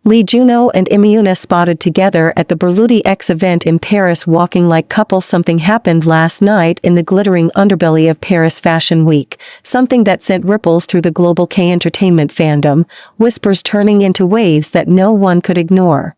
Junho and Imyoona spotted together at the Berluti X event in Paris walking like couples. Something happened last night in the glittering underbelly of Paris Fashion Week, something that sent ripples through the global K-entertainment fandom, whispers turning into waves that no one could ignore.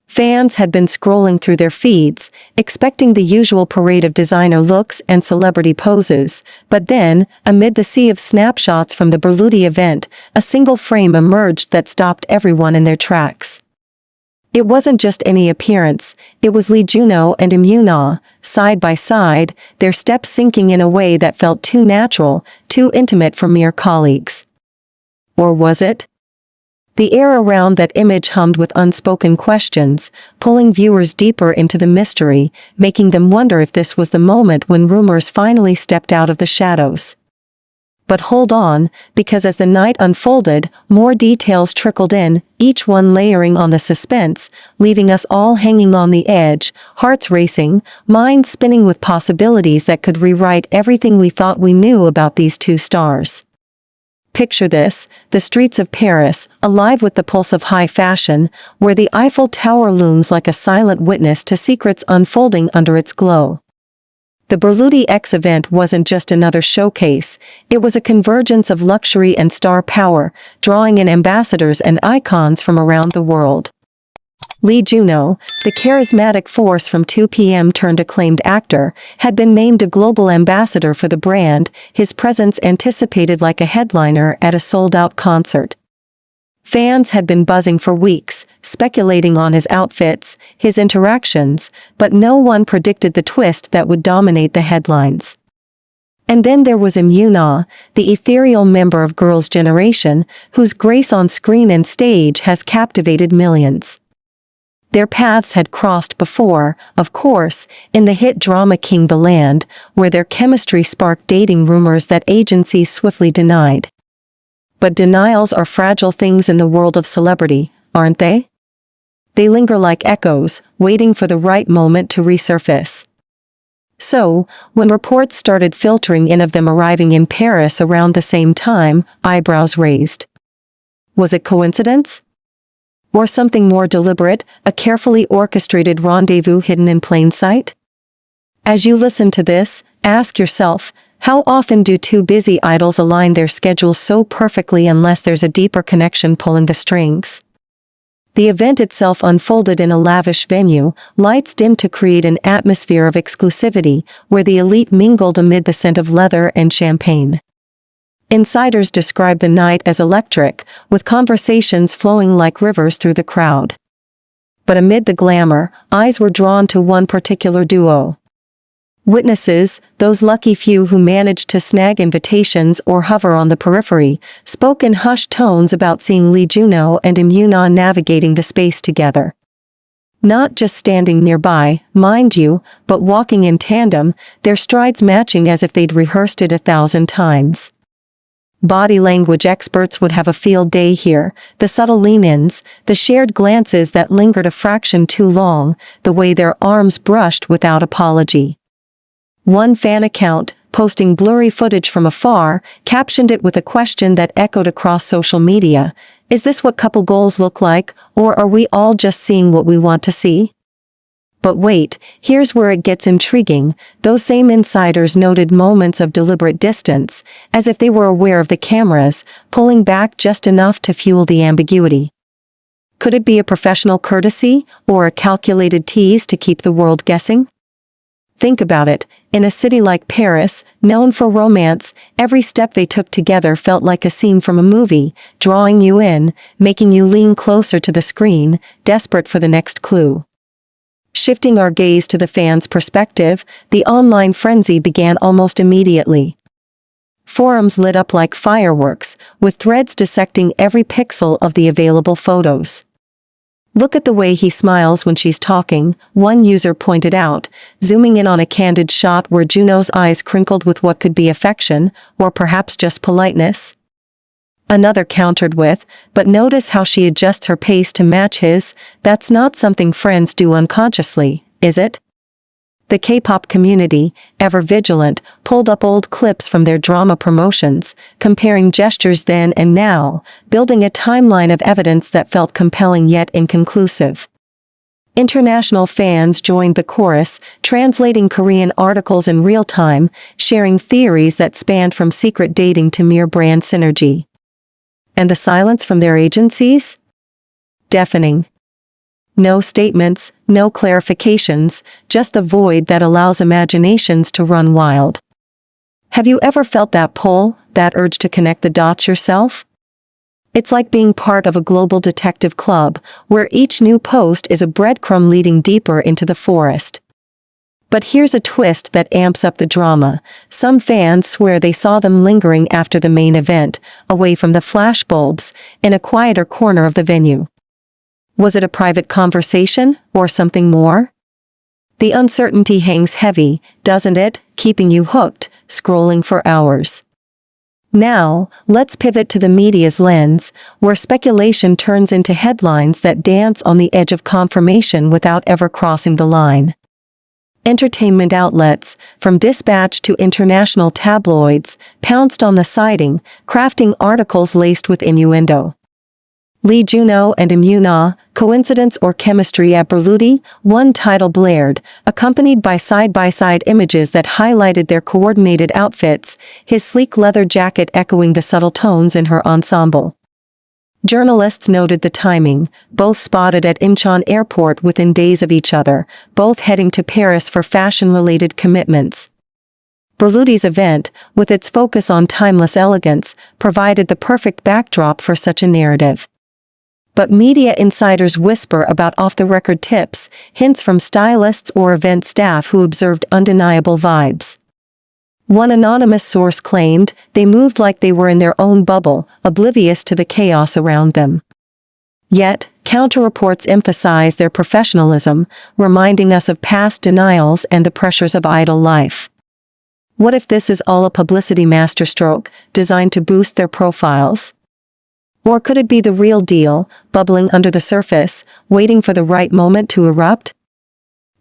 Fans had been scrolling through their feeds, expecting the usual parade of designer looks and celebrity poses, but then, amid the sea of snapshots from the Berluti event, a single frame emerged that stopped everyone in their tracks. It wasn't just any appearance, it was Junho and Imyoona, side by side, their steps syncing in a way that felt too natural, too intimate for mere colleagues. Or was it? The air around that image hummed with unspoken questions, pulling viewers deeper into the mystery, making them wonder if this was the moment when rumors finally stepped out of the shadows. But hold on, because as the night unfolded, more details trickled in, each one layering on the suspense, leaving us all hanging on the edge, hearts racing, minds spinning with possibilities that could rewrite everything we thought we knew about these two stars. Picture this, the streets of Paris, alive with the pulse of high fashion, where the Eiffel Tower looms like a silent witness to secrets unfolding under its glow. The Berluti X event wasn't just another showcase, it was a convergence of luxury and star power, drawing in ambassadors and icons from around the world. Junho, the charismatic force from 2PM turned acclaimed actor, had been named a global ambassador for the brand, his presence anticipated like a headliner at a sold-out concert. Fans had been buzzing for weeks, speculating on his outfits, his interactions, but no one predicted the twist that would dominate the headlines. And then there was Imyoona, the ethereal member of Girls' Generation, whose grace on screen and stage has captivated millions. Their paths had crossed before, of course, in the hit drama King the Land, where their chemistry sparked dating rumors that agencies swiftly denied. But denials are fragile things in the world of celebrity, aren't they? They linger like echoes, waiting for the right moment to resurface. So, when reports started filtering in of them arriving in Paris around the same time, eyebrows raised. Was it coincidence? Or something more deliberate, a carefully orchestrated rendezvous hidden in plain sight? As you listen to this, ask yourself, how often do two busy idols align their schedules so perfectly unless there's a deeper connection pulling the strings? The event itself unfolded in a lavish venue, lights dimmed to create an atmosphere of exclusivity, where the elite mingled amid the scent of leather and champagne. Insiders describe the night as electric, with conversations flowing like rivers through the crowd. But amid the glamour, eyes were drawn to one particular duo. Witnesses, those lucky few who managed to snag invitations or hover on the periphery, spoke in hushed tones about seeing Junho and Imyoona navigating the space together. Not just standing nearby, mind you, but walking in tandem, their strides matching as if they'd rehearsed it 1,000 times. Body language experts would have a field day here, the subtle lean-ins, the shared glances that lingered a fraction too long, the way their arms brushed without apology. One fan account, posting blurry footage from afar, captioned it with a question that echoed across social media: is this what couple goals look like, or are we all just seeing what we want to see? But wait, here's where it gets intriguing. Those same insiders noted moments of deliberate distance, as if they were aware of the cameras, pulling back just enough to fuel the ambiguity. Could it be a professional courtesy, or a calculated tease to keep the world guessing? Think about it, in a city like Paris, known for romance, every step they took together felt like a scene from a movie, drawing you in, making you lean closer to the screen, desperate for the next clue. Shifting our gaze to the fans' perspective, the online frenzy began almost immediately. Forums lit up like fireworks, with threads dissecting every pixel of the available photos. Look at the way he smiles when she's talking, one user pointed out, zooming in on a candid shot where Junho's eyes crinkled with what could be affection, or perhaps just politeness. Another countered with, but notice how she adjusts her pace to match his. That's not something friends do unconsciously, is it? The K-pop community, ever vigilant, pulled up old clips from their drama promotions, comparing gestures then and now, building a timeline of evidence that felt compelling yet inconclusive. International fans joined the chorus, translating Korean articles in real time, sharing theories that spanned from secret dating to mere brand synergy. And the silence from their agencies? Deafening. No statements, no clarifications, just the void that allows imaginations to run wild. Have you ever felt that pull, that urge to connect the dots yourself? It's like being part of a global detective club, where each new post is a breadcrumb leading deeper into the forest. But here's a twist that amps up the drama. Some fans swear they saw them lingering after the main event, away from the flashbulbs, in a quieter corner of the venue. Was it a private conversation, or something more? The uncertainty hangs heavy, doesn't it, keeping you hooked, scrolling for hours. Now, let's pivot to the media's lens, where speculation turns into headlines that dance on the edge of confirmation without ever crossing the line. Entertainment outlets, from Dispatch to international tabloids, pounced on the sighting, crafting articles laced with innuendo. Junho and Imyoona, coincidence or chemistry at Berluti? One title blared, accompanied by side-by-side images that highlighted their coordinated outfits, his sleek leather jacket echoing the subtle tones in her ensemble. Journalists noted the timing, both spotted at Incheon Airport within days of each other, both heading to Paris for fashion-related commitments. Berluti's event, with its focus on timeless elegance, provided the perfect backdrop for such a narrative. But media insiders whisper about off-the-record tips, hints from stylists or event staff who observed undeniable vibes. One anonymous source claimed they moved like they were in their own bubble, oblivious to the chaos around them. Yet, counter-reports emphasize their professionalism, reminding us of past denials and the pressures of idle life. What if this is all a publicity masterstroke, designed to boost their profiles? Or could it be the real deal, bubbling under the surface, waiting for the right moment to erupt?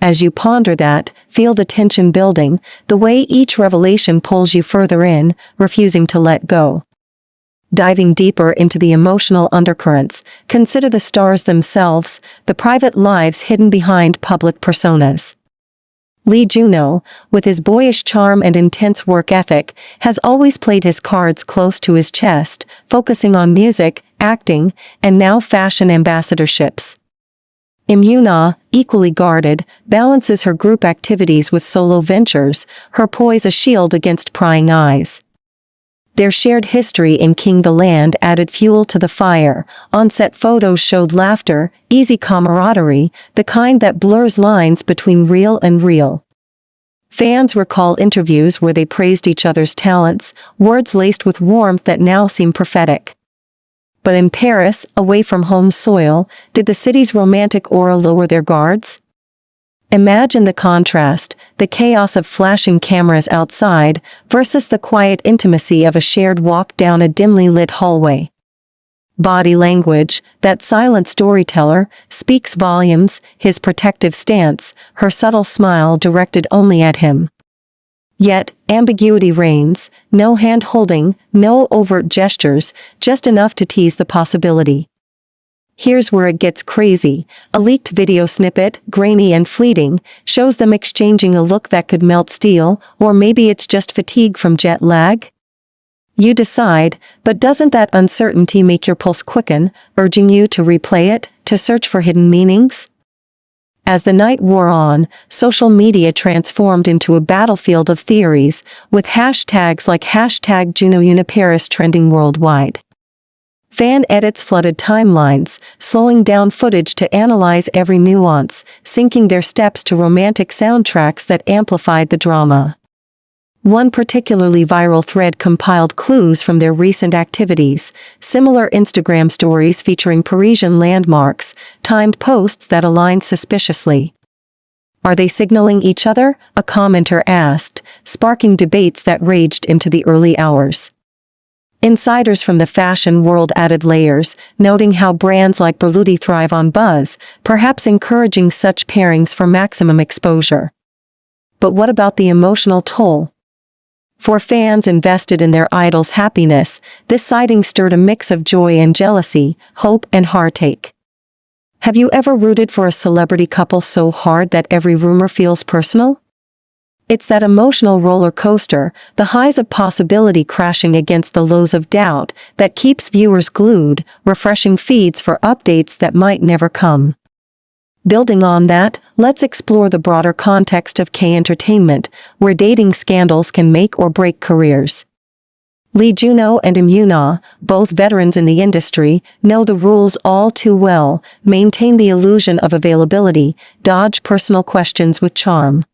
As you ponder that, feel the tension building, the way each revelation pulls you further in, refusing to let go. Diving deeper into the emotional undercurrents, consider the stars themselves, the private lives hidden behind public personas. Junho, with his boyish charm and intense work ethic, has always played his cards close to his chest, focusing on music, acting, and now fashion ambassadorships. Imyoona, equally guarded, balances her group activities with solo ventures, her poise a shield against prying eyes. Their shared history in King the Land added fuel to the fire. On-set photos showed laughter, easy camaraderie, the kind that blurs lines between real and real. Fans recall interviews where they praised each other's talents, words laced with warmth that now seem prophetic. But in Paris, away from home soil, did the city's romantic aura lower their guards? Imagine the contrast, the chaos of flashing cameras outside versus the quiet intimacy of a shared walk down a dimly lit hallway. Body language, that silent storyteller, speaks volumes, his protective stance, her subtle smile directed only at him. Yet, ambiguity reigns, no hand-holding, no overt gestures, just enough to tease the possibility. Here's where it gets crazy. A leaked video snippet, grainy and fleeting, shows them exchanging a look that could melt steel, or maybe it's just fatigue from jet lag? You decide, but doesn't that uncertainty make your pulse quicken, urging you to replay it, to search for hidden meanings? As the night wore on, social media transformed into a battlefield of theories, with hashtags like #JunhoUniParis trending worldwide. Fan edits flooded timelines, slowing down footage to analyze every nuance, syncing their steps to romantic soundtracks that amplified the drama. One particularly viral thread compiled clues from their recent activities, similar Instagram stories featuring Parisian landmarks, timed posts that aligned suspiciously. Are they signaling each other? A commenter asked, sparking debates that raged into the early hours. Insiders from the fashion world added layers, noting how brands like Berluti thrive on buzz, perhaps encouraging such pairings for maximum exposure. But what about the emotional toll? For fans invested in their idol's happiness, this sighting stirred a mix of joy and jealousy, hope and heartache. Have you ever rooted for a celebrity couple so hard that every rumor feels personal? It's that emotional roller coaster, the highs of possibility crashing against the lows of doubt, that keeps viewers glued, refreshing feeds for updates that might never come. Building on that, let's explore the broader context of K-entertainment, where dating scandals can make or break careers. Junho and Imyoona, both veterans in the industry, know the rules all too well: maintain the illusion of availability, dodge personal questions with charm.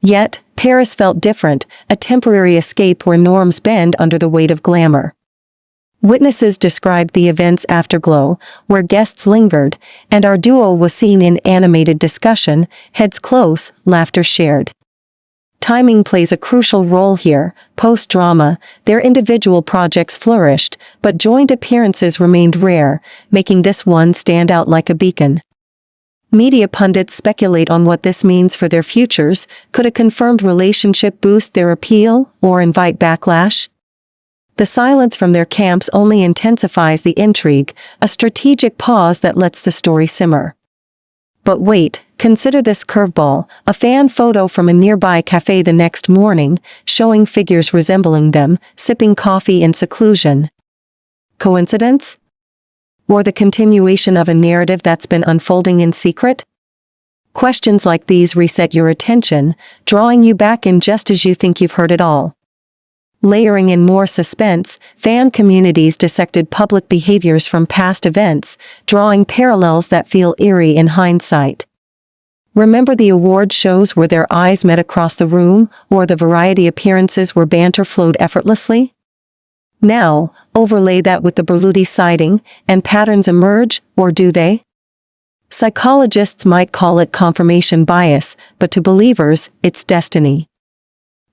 Yet, Paris felt different, a temporary escape where norms bend under the weight of glamour. Witnesses described the event's afterglow, where guests lingered, and our duo was seen in animated discussion, heads close, laughter shared. Timing plays a crucial role here. Post-drama, their individual projects flourished, but joint appearances remained rare, making this one stand out like a beacon. Media pundits speculate on what this means for their futures. Could a confirmed relationship boost their appeal, or invite backlash? The silence from their camps only intensifies the intrigue, a strategic pause that lets the story simmer. But wait, consider this curveball: a fan photo from a nearby cafe the next morning, showing figures resembling them, sipping coffee in seclusion. Coincidence? Or the continuation of a narrative that's been unfolding in secret? Questions like these reset your attention, drawing you back in just as you think you've heard it all. Layering in more suspense, fan communities dissected public behaviors from past events, drawing parallels that feel eerie in hindsight. Remember the award shows where their eyes met across the room, or the variety appearances where banter flowed effortlessly? Now, overlay that with the Berluti sighting, and patterns emerge, or do they? Psychologists might call it confirmation bias, but to believers, it's destiny.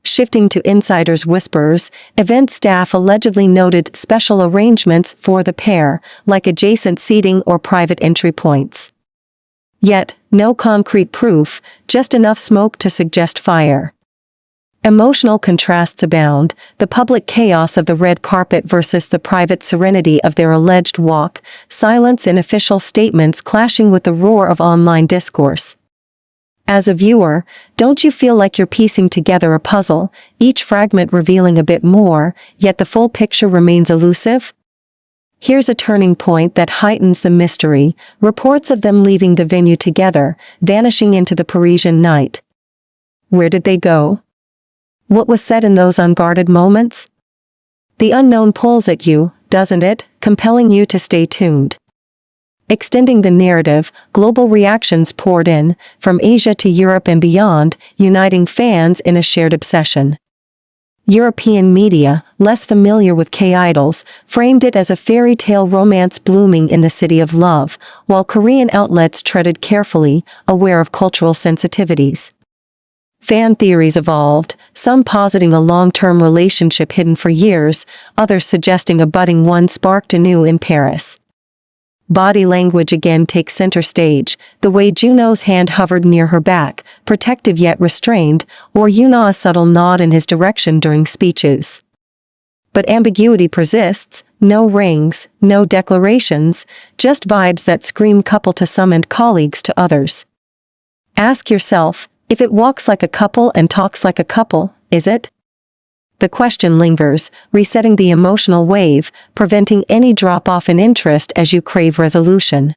Shifting to insiders' whispers, event staff allegedly noted special arrangements for the pair, like adjacent seating or private entry points. Yet, no concrete proof, just enough smoke to suggest fire. Emotional contrasts abound: the public chaos of the red carpet versus the private serenity of their alleged walk, silence in official statements clashing with the roar of online discourse. As a viewer, don't you feel like you're piecing together a puzzle, each fragment revealing a bit more, yet the full picture remains elusive? Here's a turning point that heightens the mystery: reports of them leaving the venue together, vanishing into the Parisian night. Where did they go? What was said in those unguarded moments? The unknown pulls at you, doesn't it, compelling you to stay tuned. Extending the narrative, global reactions poured in, from Asia to Europe and beyond, uniting fans in a shared obsession. European media, less familiar with K-idols, framed it as a fairy tale romance blooming in the city of love, while Korean outlets treaded carefully, aware of cultural sensitivities. Fan theories evolved, some positing a long-term relationship hidden for years, others suggesting a budding one sparked anew in Paris. Body language again takes center stage: the way Junho's hand hovered near her back, protective yet restrained, or Immyoona's subtle nod in his direction during speeches. But ambiguity persists: no rings, no declarations, just vibes that scream couple to some and colleagues to others. Ask yourself, if it walks like a couple and talks like a couple, is it? The question lingers, resetting the emotional wave, preventing any drop-off in interest as you crave resolution.